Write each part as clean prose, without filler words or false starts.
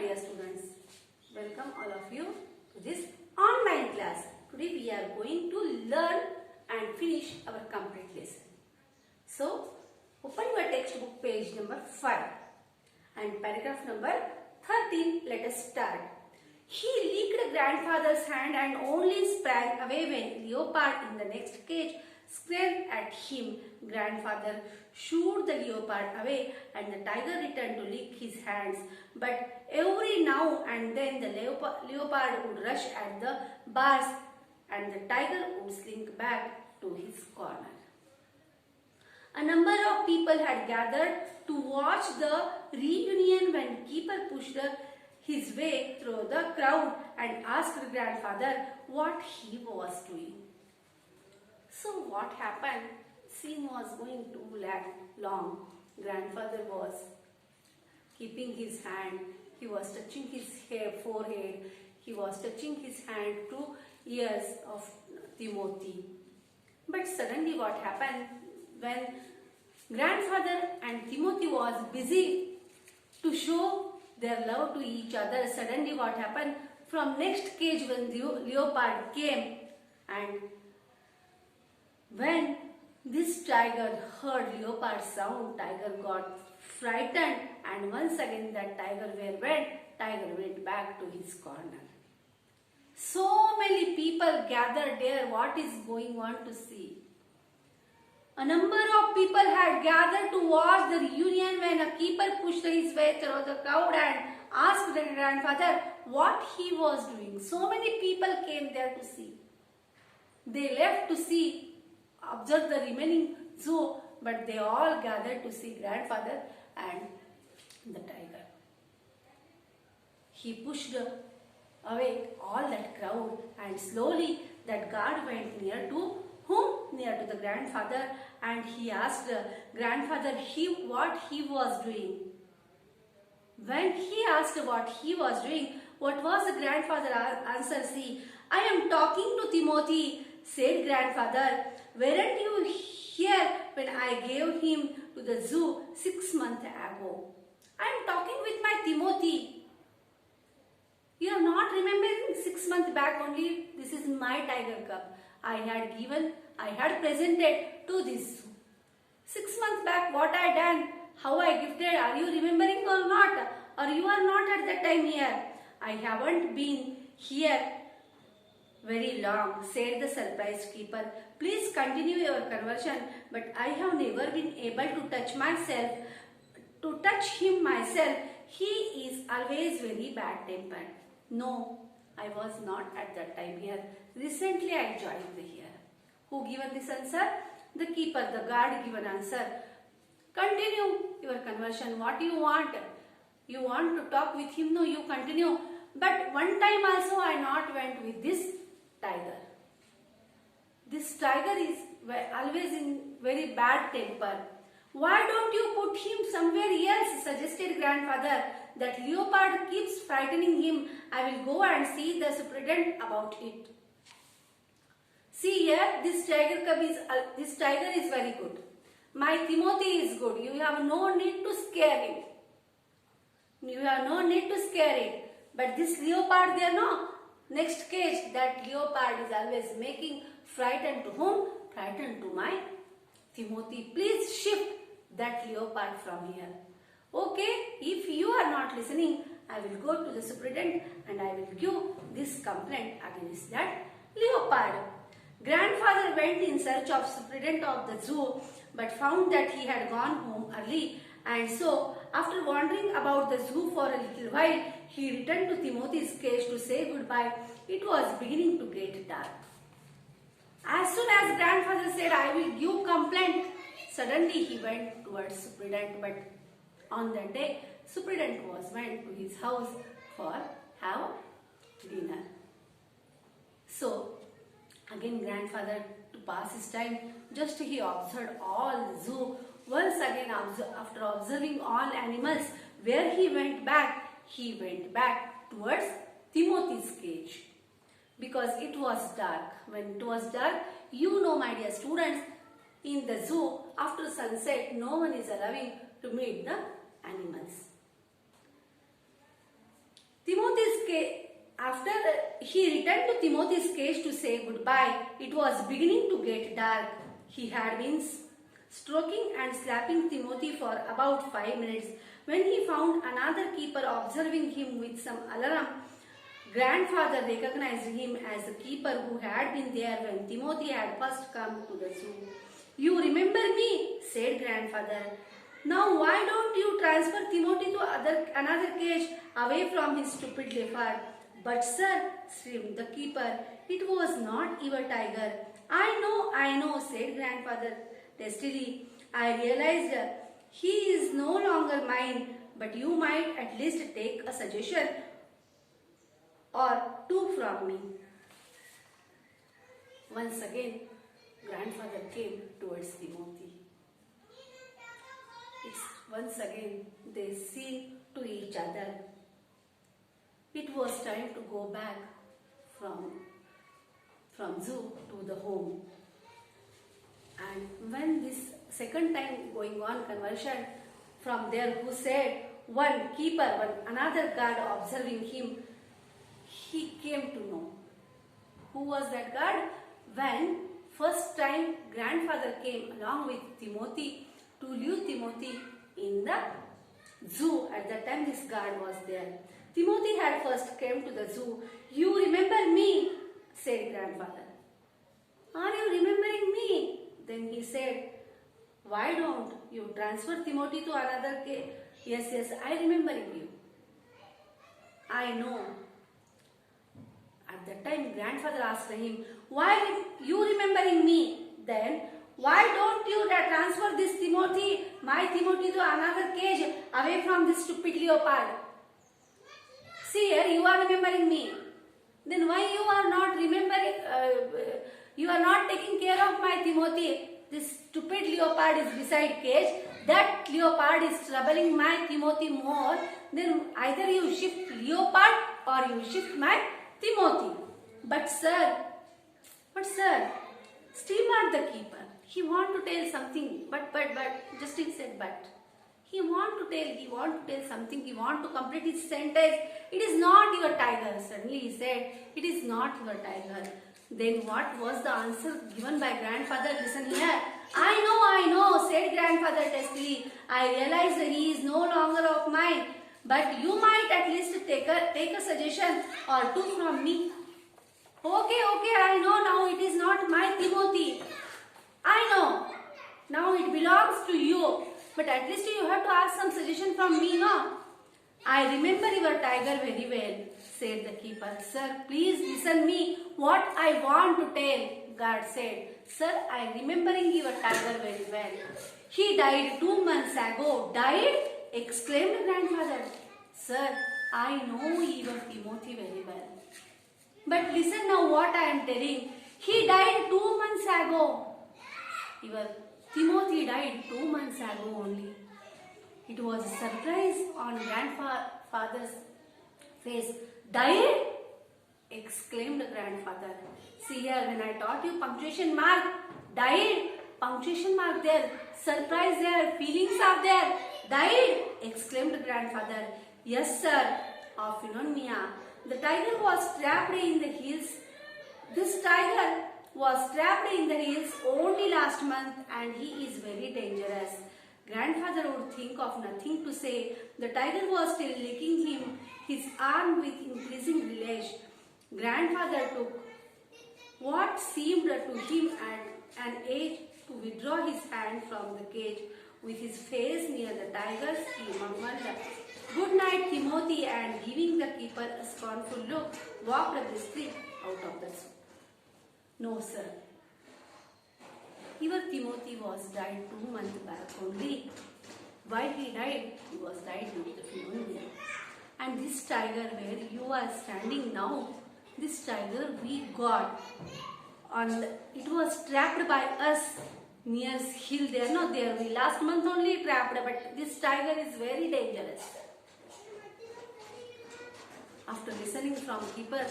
dear students. Welcome all of you to this online class. Today we are going to learn and finish our complete lesson. So, open your textbook page number 5 and paragraph number 13. Let us start. He licked grandfather's hand and only sprang away when leopard in the next cage screamed at him. Grandfather shooed the leopard away and the tiger returned to lick his hands. But every now and then the leopard would rush at the bars and the tiger would slink back to his corner. A number of people had gathered to watch the reunion when keeper pushed his way through the crowd and asked grandfather what he was doing. So what happened? Scene was going too long. Grandfather was keeping his hand. He was touching his forehead. He was touching his hand to ears of Timothy. But suddenly what happened? When grandfather and Timothy was busy to show their love to each other, suddenly what happened? From next cage when the leopard came, and when this tiger heard leopard sound, tiger got frightened, and once again that tiger went back to his corner. So many people gathered there. What is going on to see? A number of people had gathered to watch the reunion when a keeper pushed his way through the crowd and asked the grandfather what he was doing. So many people came there to see. They left to observe the remaining zoo, but they all gathered to see grandfather and the tiger. He pushed away all that crowd, and slowly that guard went near to the grandfather, and he asked grandfather what he was doing. When he asked what he was doing, what was the grandfather answer? See, I am talking to Timothy, said grandfather. Weren't you here when I gave him to the zoo 6 months ago? I am talking with my Timothy. You are not remembering 6 months back only, this is my tiger cub. I had presented to this zoo. 6 months back what I done, how I gifted, are you remembering or not? Or you are not at that time here? I haven't been here very long, said the surprised keeper. Please continue your conversion, but I have never been able to touch him myself. He is always very bad-tempered. No, I was not at that time here. Recently I joined here. Who given this answer? The keeper, the guard given answer. Continue your conversion. What do you want? You want to talk with him? No, you continue. But one time also I not went with this tiger. This tiger is always in very bad temper. Why don't you put him somewhere else? Suggested grandfather. That leopard keeps frightening him. I will go and see the superintendent about it. See here, this tiger is very good. My Timothy is good. You have no need to scare him. You have no need to scare it. But this leopard there, no. Next cage, that leopard is always making frightened to whom? Frightened to my Timothy. Please shift that leopard from here. Okay, if you are not listening, I will go to the superintendent and I will give this complaint against that leopard. Grandfather went in search of superintendent of the zoo, but found that he had gone home early, and so after wandering about the zoo for a little while, he returned to Timothy's cage to say goodbye. It was beginning to get dark. As soon as grandfather said, I will give complaint, suddenly he went towards superintendent, but on that day, superintendent went to his house for have dinner. So, again grandfather, to pass his time, just he observed all the zoo. Once again, after observing all animals, where he went back towards Timothy's cage. Because it was dark. When it was dark, you know my dear students, in the zoo, after sunset, no one is allowing to meet the animals. after he returned to Timothy's cage to say goodbye, it was beginning to get dark. He had been stroking and slapping Timothy for about 5 minutes when he found another keeper observing him with some alarm. Grandfather recognized him as the keeper who had been there when Timothy had first come to the zoo. "You remember me?" said grandfather. "Now why don't you transfer Timothy to another cage away from his stupid leopard?" "But sir," screamed the keeper, "it was not your tiger." I know, said grandfather testily. "I realized he is no longer mine, but you might at least take a suggestion or two from me." Once again, grandfather came towards Timothy. Once again, they seemed to each other. It was time to go back from zoo to the home. And when this second time going on conversion from there, who said one keeper, another guard observing him, he came to know. Who was that guard? When first time grandfather came along with Timothy to leave Timothy in the zoo. At that time this guard was there. Timothy had first came to the zoo. "You remember me?" said grandfather. "Are you remembering me?" Then he said, "Why don't you transfer Timothy to another cage?" Yes, I remember you. "I know." At that time grandfather asked him, "Why you remembering me? Then why don't you transfer this Timothy, my Timothy, to another cage away from this stupid leopard? See here, you are remembering me. Then why you are not remembering, you are not taking care of my Timothy? This stupid leopard is beside cage. That leopard is troubling my Timothy more. Then either you shift leopard or you shift my Timothy." But sir, stammered the keeper. He want to tell something, but Justin said but. He want to tell something. He want to complete his sentence. "It is not your tiger." Suddenly he said, "It is not your tiger." Then what was the answer given by grandfather? Listen here. I know, said grandfather testily. "I realize that he is no longer of mine, but you might at least take a suggestion or two from me." Okay, I know now it is not my Timothy. I know. Now it belongs to you. But at least you have to ask some suggestion from me, no? "I remember your tiger very well," said the keeper. "Sir, please listen me what I want to tell," guard said. "Sir, I remembering your tiger very well." "He died 2 months ago." "Died?" exclaimed grandfather. "Sir, I know your Timothy very well. But listen now what I am telling. He died 2 months ago." Your Timothy died 2 months ago only. It was a surprise on grandfather's face. "Died?" exclaimed grandfather. "See here, when I taught you punctuation mark, died, punctuation mark there, surprise there, feelings are there. "Died?" exclaimed grandfather. "Yes, sir, of pneumonia. The tiger was trapped in the hills. This tiger was trapped in the hills only last month and he is very dangerous." Grandfather would think of nothing to say. The tiger was still licking his arm with increasing relish. Grandfather took what seemed to him an age to withdraw his hand from the cage. With his face near the tiger's, he murmured, "Good night, Timothy," and giving the keeper a scornful look, walked briskly out of the zoo. "No, sir. Your Timothy was died 2 months back only. Why he died? He was died due to pneumonia. And this tiger where you are standing now, this tiger we got, it was trapped by us near hill there. No, there we last month only trapped, but this tiger is very dangerous." After listening from keeper,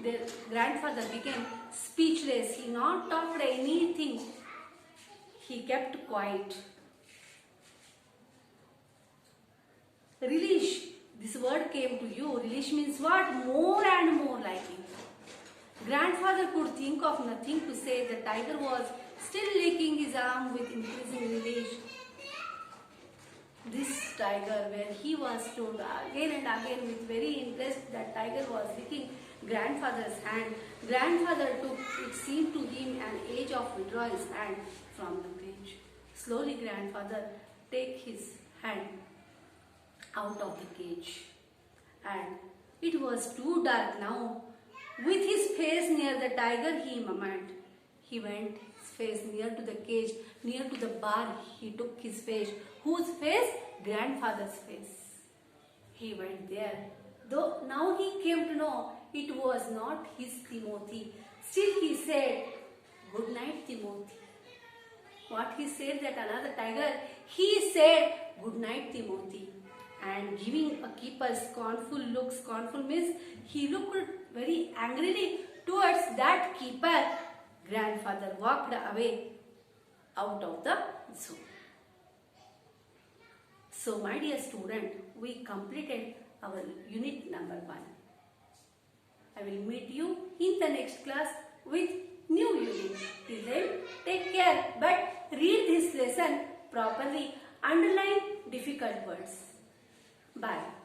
their grandfather became speechless. He not talked anything. He kept quiet. Relish. This word came to you. Relish means what? More and more liking. Grandfather could think of nothing to say. The tiger was still licking his arm with increasing relish. This tiger, where he was told again and again with very interest that tiger was licking grandfather's hand. Grandfather took, it seemed to him, an age of withdraw his hand from the cage. Slowly grandfather take his hand out of the cage, and it was too dark now. With his face near the tiger, he murmured. He went his face near to the cage, near to the bar. He took his face. Whose face? Grandfather's face. He went there. Though now he came to know it was not his Timothy. Still he said, "Good night, Timothy." What he said, that another tiger? He said, "Good night, Timothy." And giving a keeper scornful look, scornful means he looked very angrily towards that keeper. Grandfather walked away out of the zoo. So my dear student, we completed our unit number 1. I will meet you in the next class with new unit. Till then, take care, but read this lesson properly. Underline difficult words. Bye.